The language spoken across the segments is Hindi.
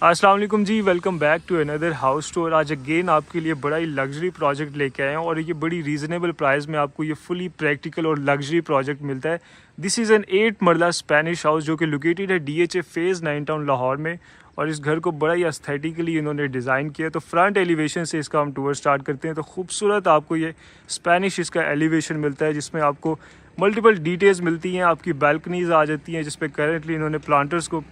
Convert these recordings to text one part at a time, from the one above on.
अस्सलाम वालेकुम जी, welcome back to another house store. आज अगेन आपके लिए बड़ा ही लग्जरी प्रोजेक्ट लेके आए हैं और ये बड़ी रीज़नेबल प्राइस में आपको ये फुली प्रैक्टिकल और लग्जरी प्रोजेक्ट मिलता है। दिस इज़ एन 8 मरला स्पेनिश हाउस जो कि लोकेटेड है DHA फेज़ 9 टाउन लाहौर में। और इस घर को बड़ा ही एस्थेटिकली इन्होंने डिज़ाइन किया। तो फ्रंट एलिवेशन से इसका हम टूर स्टार्ट करते हैं। तो खूबसूरत आपको ये स्पेनिश इसका एलिवेशन मिलता है जिसमें आपको मल्टीपल डिटेल्स मिलती हैं। आपकी बालकनीज आ जाती हैं जिस पे करेंटली इन्होंने प्लांटर्स को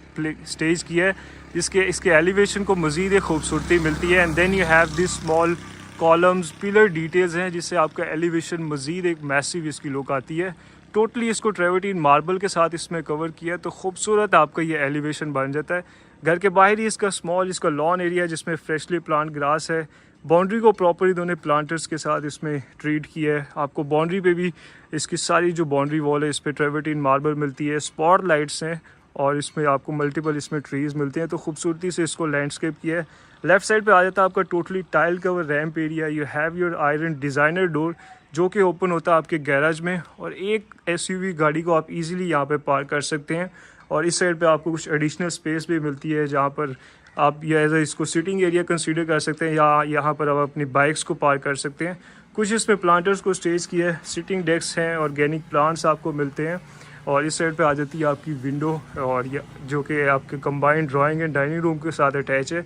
स्टेज किया है, जिसके इसके एलिवेशन को मज़ीद एक खूबसूरती मिलती है। And then you have this small columns pillar details हैं जिससे आपका एलिवेशन मज़ीद एक मैसिव इसकी लुक आती है। टोटली इसको ट्रेवर्टीन मार्बल के साथ इसमें कवर किया है, तो खूबसूरत आपका ये एलिवेशन बन जाता है। घर के बाहर ही इसका स्मॉल इसका लॉन एरिया है जिसमें फ्रेशली प्लांट ग्रास है। बाउंड्री को प्रॉपर इन्होंने प्लांटर्स के साथ इसमें ट्रीट किया है। आपको बाउंड्री पे भी इसकी सारी जो बाउंड्री वॉल है इस पर ट्रेवर्टीन मार्बल मिलती है, स्पॉट लाइट्स हैं और इसमें आपको मल्टीपल इसमें ट्रीज़ मिलते हैं। तो खूबसूरती से इसको लैंडस्केप किया है। लेफ्ट साइड पे आ जाता है आपका totally tile cover ramp area. You have your iron designer door जो कि ओपन होता है आपके गैराज में, और एक SUV गाड़ी को आप इजीली यहाँ पे पार्क कर सकते हैं। और इस साइड पे आपको कुछ एडिशनल स्पेस भी मिलती है जहाँ पर आप ये एज इसको सिटिंग एरिया कंसीडर कर सकते हैं, या यहाँ पर आप अपनी बाइक्स को पार्क कर सकते हैं। कुछ इसमें प्लांटर्स को स्टेज किया है, सिटिंग डेस्क हैं, ऑर्गेनिक प्लांट्स आपको मिलते हैं। और इस साइड पे आ जाती है आपकी विंडो, और ये जो कि आपके combined drawing and dining room के साथ अटैच है।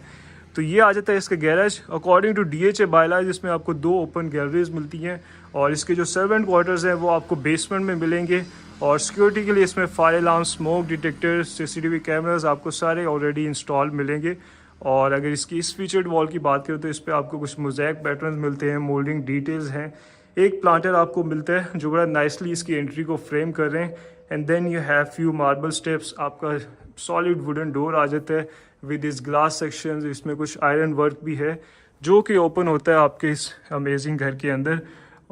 तो ये आ जाता है इसका garage. According to DHA bylaws इसमें आपको 2 ओपन गैलरीज मिलती हैं, और इसके जो सर्वेंट क्वार्टर्स हैं वो आपको बेसमेंट में मिलेंगे। और सिक्योरिटी के लिए इसमें fire alarm, smoke detector, CCTV cameras आपको सारे ऑलरेडी इंस्टॉल मिलेंगे। और अगर इसकी इस फीचर्ड वॉल की बात करें तो इस पर आपको कुछ मोज़ेक पैटर्न मिलते हैं, मोल्डिंग डिटेल्स हैं। एक प्लांटर आपको मिलता है जो बड़ा नाइसली इसकी एंट्री को फ्रेम कर रहे हैं। And then you have few marble steps. आपका सॉलिड वुडन डोर आ जाता है विद इस ग्लास सेक्शन। इसमें कुछ आयरन वर्क भी है जो कि ओपन होता है आपके इस अमेजिंग घर के अंदर।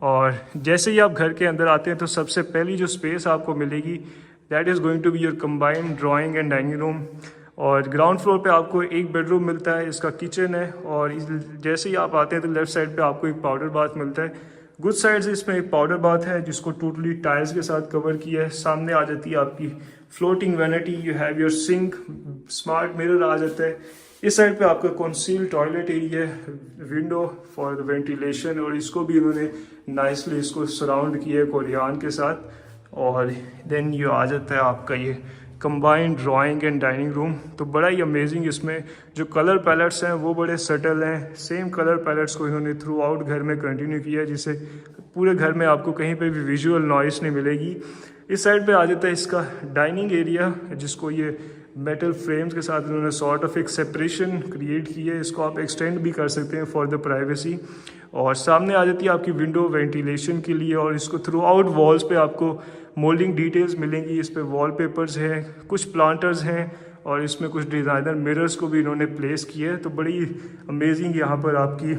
और जैसे ही आप घर के अंदर आते हैं तो सबसे पहली जो स्पेस आपको मिलेगी that is going to be your combined drawing and dining room. और ग्राउंड फ्लोर पे आपको एक बेडरूम मिलता है, इसका किचन है। और जैसे ही आप आते हैं तो लेफ्ट साइड पे आपको एक पाउडर बाथ मिलता है। गुड साइड से इसमें एक पाउडर बाथ है जिसको टोटली टाइल्स के साथ कवर किया है। सामने आ जाती है आपकी floating vanity. You have your sink, smart mirror आ जाता है। इस साइड पे आपका कंसील टॉयलेट एरिया है, विंडो फॉर द वेंटिलेशन, और इसको भी इन्होंने नाइसली इसको सराउंड किया है कोरियान के साथ। और देन ये आ जाता है आपका ये combined drawing and dining room. तो बड़ा ही अमेजिंग इसमें जो कलर पैलेट्स हैं वो बड़े सटल हैं। सेम कलर पैलेट्स को इन्होंने थ्रू आउट घर में कंटिन्यू किया है जिससे पूरे घर में आपको कहीं पे भी विजुअल नॉइस नहीं मिलेगी। इस साइड पे आ जाता है इसका डाइनिंग एरिया जिसको ये मेटल फ्रेम्स के साथ इन्होंने सॉर्ट ऑफ एक सेपरेशन क्रिएट की है। इसको आप एक्सटेंड भी कर सकते हैं फॉर द प्राइवेसी। और सामने आ जाती है आपकी विंडो वेंटिलेशन के लिए, और इसको थ्रू आउट वॉल्स पे आपको मोल्डिंग डिटेल्स मिलेंगी। इस पे वॉलपेपर्स हैं, कुछ प्लांटर्स हैं, और इसमें कुछ डिज़ाइनर मिरर्स को भी इन्होंने प्लेस किया है। तो बड़ी अमेजिंग यहाँ पर आपकी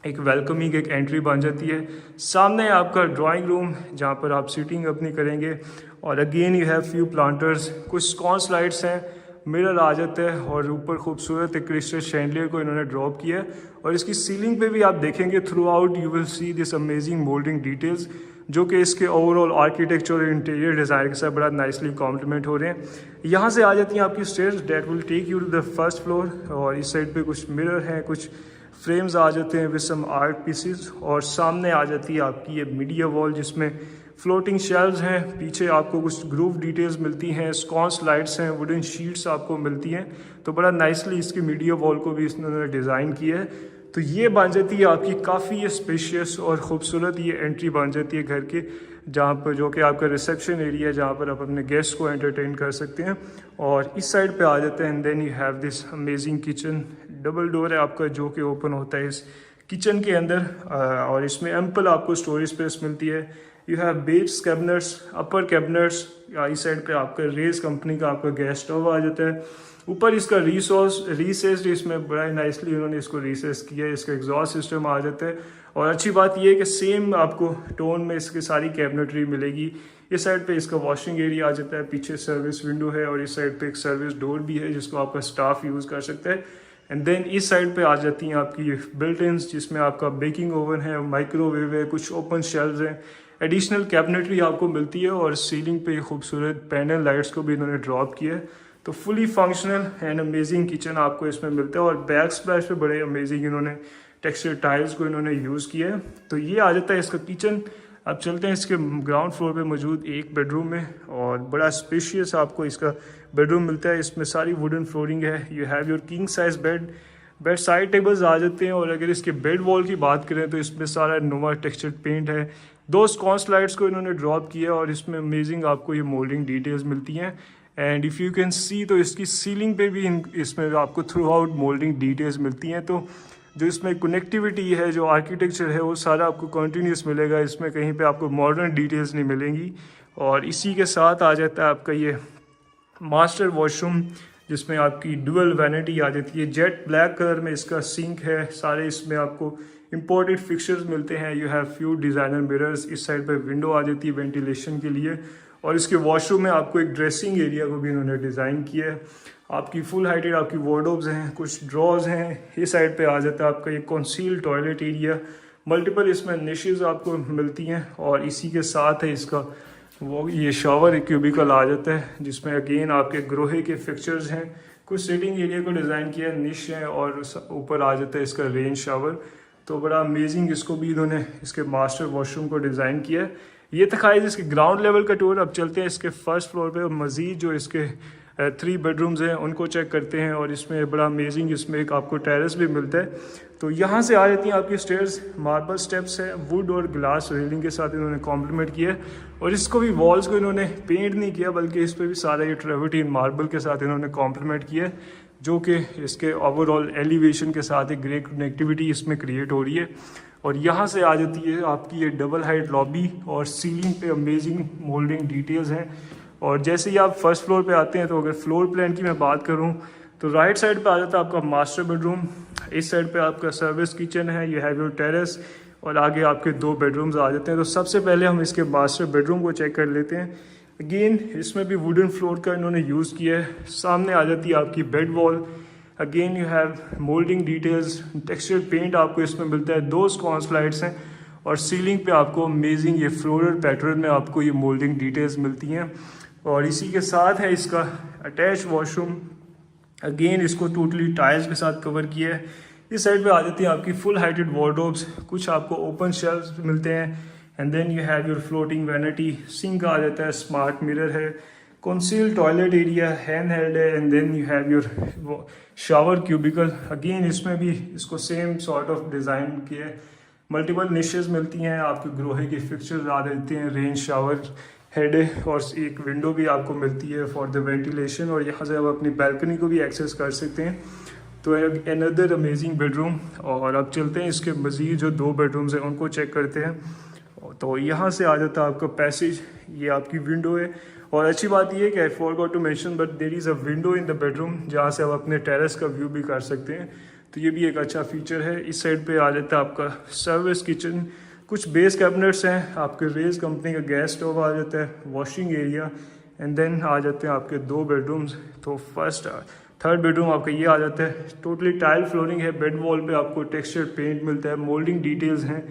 एक वेलकमिंग एक एंट्री बन जाती है। सामने आपका ड्राइंग रूम जहाँ पर आप सीटिंग अपनी करेंगे। और again you have few planters, कुछ स्कॉन्स लाइट्स हैं, मिरर आ जाता है, और ऊपर खूबसूरत एक क्रिस्टल शैंडलियर को इन्होंने ड्रॉप किया है। और इसकी सीलिंग पे भी आप देखेंगे through out you will see this amazing moulding details जो कि इसके ओवरऑल आर्किटेक्चर और इंटीरियर डिज़ाइन के साथ बड़ा नाइसली कॉम्प्लीमेंट हो रहे हैं। यहाँ से आ जाती हैं आपकी stairs that will take you to the first floor. और इस साइड पे कुछ मिरर हैं, कुछ फ्रेम्स आ जाते हैं विद सम आर्ट पीसीज। और सामने आ जाती है आपकी ये मीडिया वॉल जिसमें फ्लोटिंग शेल्व्स हैं। पीछे आपको कुछ ग्रूव डिटेल्स मिलती हैं, स्कॉन्स लाइट्स हैं, वुडन शीट्स आपको मिलती हैं। तो बड़ा नाइसली इसकी मीडिया वॉल को भी इसने डिज़ाइन किया है। तो ये बन जाती है आपकी काफ़ी स्पेशियस और ख़ूबसूरत ये एंट्री बन जाती है घर के, जहाँ पर जो कि आपका रिसेप्शन एरिया है जहाँ पर आप अपने गेस्ट को एंटरटेन कर सकते हैं। और इस साइड पे आ जाते हैं। And then you have this amazing kitchen. Double door है आपका जो कि ओपन होता है इस किचन के अंदर, और इसमें एम्पल आपको स्टोरेज स्पेस मिलती है। You have base cabinets, upper cabinets. इस साइड पे आपका रेज कंपनी का आपका गैस स्टोव आ जाता है। ऊपर इसका रिसेस्ड इसमें बड़ा नाइसली उन्होंने इसको रिसेस किया है। इसका एग्जॉस्ट सिस्टम आ जाता है। और अच्छी बात यह है कि सेम आपको टोन में इसकी सारी कैबिनेटरी मिलेगी। इस साइड पे इसका वॉशिंग एरिया आ जाता है, पीछे सर्विस विंडो है, और इस साइड पे एक सर्विस डोर भी है जिसको आपका स्टाफ यूज़ कर सकता है। एंड देन इस साइड पे आ जाती हैं आपकी बिल्ट इन्स जिसमें आपका बेकिंग ओवन है, माइक्रोवेव है, कुछ ओपन शेल्व्स हैं, एडिशनल कैबिनेटरी आपको मिलती है। और सीलिंग पे खूबसूरत पैनल लाइट्स को भी इन्होंने ड्रॉप किया है। तो fully functional and amazing kitchen आपको इसमें मिलता है। और बैक स्प्लैश पे बड़े अमेजिंग इन्होंने टेक्सचर टाइल्स को इन्होंने यूज़ किया है। तो ये आ जाता है इसका किचन। अब चलते हैं इसके ग्राउंड फ्लोर पे मौजूद एक बेडरूम में, और बड़ा स्पेशियस आपको इसका बेडरूम मिलता है। इसमें सारी वुडन फ्लोरिंग है। You have your king size bed side tables आ जाते हैं। और अगर इसके बेड वॉल की बात करें तो इसमें सारा नोवा टेक्सचर्ड पेंट है। 2 स्कॉन स्लाइड्स को इन्होंने ड्रॉप किया और इसमें अमेजिंग आपको ये मोल्डिंग डिटेल्स मिलती हैं। And if you can see तो इसकी सीलिंग पे भी इसमें आपको थ्रू आउट मोल्डिंग डिटेल्स मिलती हैं। तो जो इसमें कनेक्टिविटी है, जो आर्किटेक्चर है, वो सारा आपको कंटिन्यूस मिलेगा। इसमें कहीं पे आपको मॉडर्न डिटेल्स नहीं मिलेंगी। और इसी के साथ आ जाता है आपका ये मास्टर वॉशरूम, जिसमें आपकी डुअल वैनिटी आ जाती है। जेट ब्लैक कलर में इसका सिंक है। सारे इसमें आपको इंपोर्टेड फिक्सर्स मिलते हैं। You have few designer mirrors. इस साइड पे विंडो आ जाती है वेंटिलेशन के लिए। और इसके वॉशरूम में आपको एक ड्रेसिंग एरिया को भी इन्होंने डिज़ाइन किया है। आपकी फुल हाइटेड आपकी वार्डरोब्स हैं, कुछ ड्रॉज हैं। इस साइड पे आ जाता है आपका ये कंसील्ड टॉयलेट एरिया। मल्टीपल इसमें निशेज़ आपको मिलती हैं। और इसी के साथ है इसका वो ये शावर क्यूबिकल आ जाता है, जिसमें अगेन आपके ग्रोहे के फिक्चर्स हैं। कुछ सिटिंग एरिया को डिज़ाइन किया है, निश है, और ऊपर आ जाता है इसका रेन शावर। तो बड़ा अमेजिंग इसको भी इन्होंने इसके मास्टर वॉशरूम को डिज़ाइन किया है। ये था खाई इसके ग्राउंड लेवल का टूर। अब चलते हैं इसके फर्स्ट फ्लोर पे। मज़ीद जो इसके 3 बेडरूम्स हैं उनको चेक करते हैं। और इसमें बड़ा अमेजिंग इसमें एक आपको टेरेस भी मिलता है। तो यहाँ से आ जाती हैं आपकी स्टेयर्स। मार्बल स्टेप्स है, वुड और ग्लास रेलिंग के साथ इन्होंने कॉम्प्लीमेंट किया है। और इसको भी वॉल्स को इन्होंने पेंट नहीं किया, बल्कि इस पर भी सारा ये ट्रेवर्टीन मार्बल के साथ इन्होंने कॉम्प्लीमेंट किया है, जो कि इसके ओवरऑल एलिवेशन के साथ एक ग्रेट कनेक्टिविटी इसमें क्रिएट हो रही है। और यहाँ से आ जाती है आपकी ये डबल हाइट लॉबी, और सीलिंग पे अमेजिंग मोल्डिंग डिटेल्स हैं। और जैसे ही आप फर्स्ट फ्लोर पे आते हैं, तो अगर फ्लोर प्लान की मैं बात करूँ तो राइट साइड पे आ जाता है आपका मास्टर बेडरूम। इस साइड पे आपका सर्विस किचन है, यू हैव योर टेरेस, और आगे आपके 2 बेडरूम्स आ जाते हैं। तो सबसे पहले हम इसके मास्टर बेडरूम को चेक कर लेते हैं। अगेन इसमें भी वुडन फ्लोर का इन्होंने यूज़ किया है। सामने आ जाती है आपकी bed wall. Again you have moulding details, textured paint आपको इसमें मिलता है। 2 स्कॉन स्लाइड्स हैं। और सीलिंग पे आपको अमेजिंग ये फ्लोरल पैटर्न में आपको ये मोल्डिंग डिटेल्स मिलती हैं। और इसी के साथ है इसका अटैच वॉशरूम। अगेन इसको टोटली टाइल्स के साथ कवर किया है। इस साइड पे आ जाती है आपकी फुल हाइटेड वार्डरोब्स। कुछ आपको ओपन शेल्फ्स मिलते हैं। And then you have your floating vanity. Sink आ जाता है, स्मार्ट मिरर है, concealed toilet area, hand held है। And then you have your shower cubicle. Again इसमें भी इसको सेम सॉर्ट ऑफ डिज़ाइन किया है। मल्टीपल निशेज मिलती हैं। आपके ग्रोहे के फिक्चर्स आ जाते हैं, रेन शावर हेड है, और एक विंडो भी आपको मिलती है फॉर द वेंटिलेशन। और यहाँ से आप अपनी बैल्कनी को भी एक्सेस कर सकते हैं। तो अनदर अमेजिंग बेडरूम। और अब चलते हैं इसके मज़ीद जो 2 बेडरूम्स हैं उनको चेक करते हैं। तो यहाँ से आ जाता है आपका पैसेज। ये आपकी विंडो है। और अच्छी बात ये है कि I forgot to mention but there is a window in the bedroom, जहाँ से आप अपने टेरेस का व्यू भी कर सकते हैं। तो ये भी एक अच्छा फीचर है। इस साइड पे आ जाता है आपका सर्विस किचन। कुछ बेस कैबिनेट्स हैं। आपके रेज कंपनी का गैस स्टोव आ जाता है, वॉशिंग एरिया। एंड देन आ जाते हैं आपके 2 बेडरूम्स। तो थर्ड बेडरूम आपका ये आ जाता है। टोटली टाइल फ्लोरिंग है। बेड वॉल पे आपको टेक्सचर पेंट मिलता है, मोल्डिंग डिटेल्स हैं,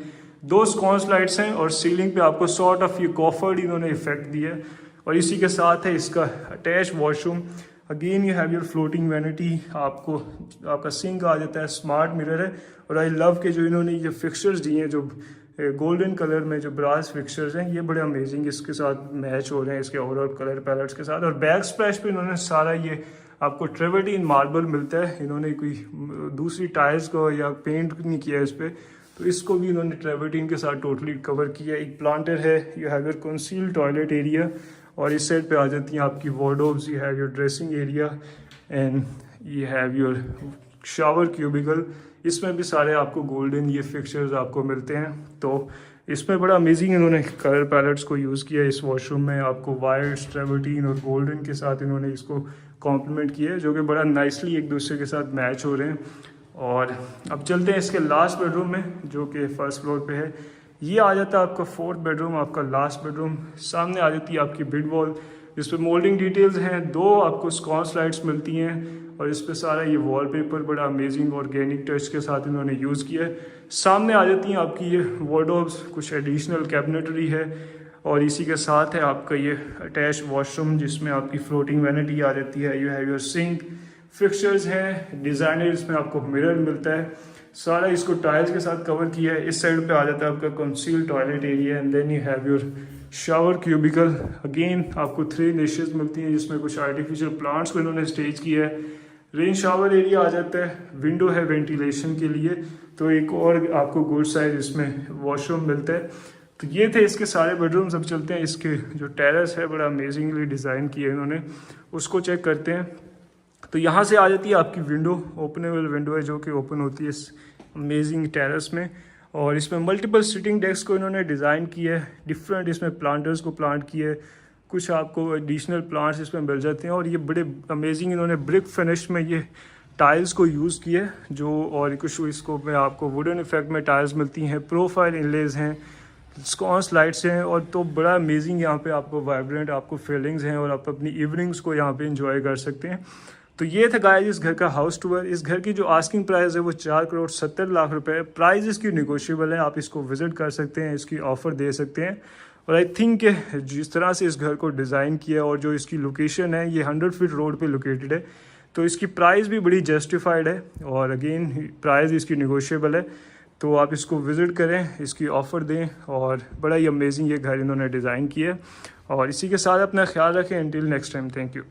2 स्कॉन स्लाइड्स हैं। और सीलिंग पे आपको सॉर्ट ऑफ ये कॉफर्ड इन्होंने इफेक्ट दिया है। और इसी के साथ है इसका attach washroom. Again you have your floating vanity. आपको आपका सिंक आ जाता है, स्मार्ट मिरर है। और आई लव के जो इन्होंने ये फिक्सर्स दिए हैं, जो गोल्डन कलर में जो ब्रास फिक्सर्स हैं, ये बड़े अमेजिंग इसके साथ मैच हो रहे हैं इसके ओवरऑल कलर पैलेट्स के साथ। और बैक स्प्लैश पे इन्होंने सारा ये आपको ट्रेवर्टीन मार्बल मिलता है। इन्होंने कोई दूसरी टाइल्स को या पेंट नहीं किया इस पर, तो इसको भी इन्होंने ट्रेवर्टीन के साथ टोटली कवर किया। एक प्लांटर है। You have your concealed toilet area. और इस साइड पे आ जाती हैं आपकी wardrobes. You have your dressing area and you have your shower cubicle. इसमें भी सारे आपको गोल्डन ये फिक्चर्स आपको मिलते हैं। तो इसमें बड़ा अमेजिंग इन्होंने कलर पैलेट्स को यूज़ किया है। इस वॉशरूम में आपको वाइट, ट्रेवर्टीन और गोल्डन के साथ इन्होंने इसको कॉम्प्लीमेंट किया है, जो कि बड़ा नाइसली एक दूसरे के साथ मैच हो रहे हैं। और अब चलते हैं इसके लास्ट बेडरूम में, जो कि फर्स्ट फ्लोर पे है। ये आ जाता है आपका 4th बेडरूम, आपका लास्ट बेडरूम। सामने आ जाती है आपकी बेड वॉल, जिस पे मोल्डिंग डिटेल्स हैं। 2 आपको स्कॉन स्लाइड्स मिलती हैं। और इस पे सारा ये वॉलपेपर बड़ा अमेजिंग ऑर्गेनिक टच के साथ इन्होंने यूज़ किया है। सामने आ जाती हैं आपकी ये वार्डरोब्स, कुछ एडिशनल कैबिनेटरी है। और इसी के साथ है आपका ये अटैच वॉशरूम जिसमें आपकी फ्लोटिंग वैनिटी आ जाती है। You have your sink, fixtures हैं डिज़ाइनर, इसमें आपको मिरर मिलता है, सारा इसको टाइल्स के साथ कवर किया है। इस साइड पे आ जाता है आपका conceal toilet area and then you have your shower cubicle. Again आपको 3 निशेस मिलती हैं जिसमें कुछ आर्टिफिशियल प्लांट्स को इन्होंने स्टेज किया है। रेन शावर एरिया आ जाता है, विंडो है वेंटिलेशन के लिए, तो एक और आपको गुड साइज इसमें वॉशरूम मिलता है। तो ये थे इसके सारे बेडरूम्स। अब चलते हैं इसके जो टेरेस है, बड़ा अमेजिंगली डिज़ाइन किया है इन्होंने, उसको चेक करते हैं। तो यहाँ से आ जाती है आपकी विंडो, ओपनेबल विंडो है जो कि ओपन होती है इस अमेजिंग टेरेस में। और इसमें मल्टीपल सिटिंग डेस्क को इन्होंने डिज़ाइन किया है, डिफरेंट इसमें प्लांटर्स को प्लांट किया है, कुछ आपको एडिशनल प्लांट्स इसमें मिल जाते हैं। और ये बड़े अमेजिंग इन्होंने ब्रिक फिनिश में ये टाइल्स को यूज़ किया है जो, और कुछ इसको में आपको वुडन इफेक्ट में टाइल्स मिलती हैं, प्रोफाइल इनलेज हैं, स्कॉन्स लाइट्स हैं, और तो बड़ा अमेजिंग यहाँ पे आपको वाइब्रेंट आपको फीलिंग्स हैं और आप अपनी इवनिंग्स को यहाँ पे इंजॉय कर सकते हैं। तो ये था गाइस इस घर का हाउस टूर। इस घर की जो आस्किंग प्राइस है वो 4,70,00,000 रुपये। प्राइस इसकी निगोशिएबल है, आप इसको विजिट कर सकते हैं, इसकी ऑफ़र दे सकते हैं। और आई थिंक जिस तरह से इस घर को डिज़ाइन किया और जो इसकी लोकेशन है, ये 100 फीट रोड पे लोकेटेड है, तो इसकी प्राइस भी बड़ी जस्टिफाइड है। और अगेन प्राइस इसकी निगोशिएबल है, तो आप इसको विज़िट करें, इसकी ऑफ़र दें। और बड़ा ही अमेजिंग ये घर इन्होंने डिज़ाइन किया है। और इसी के साथ अपना ख्याल रखें। Until next time, thank you.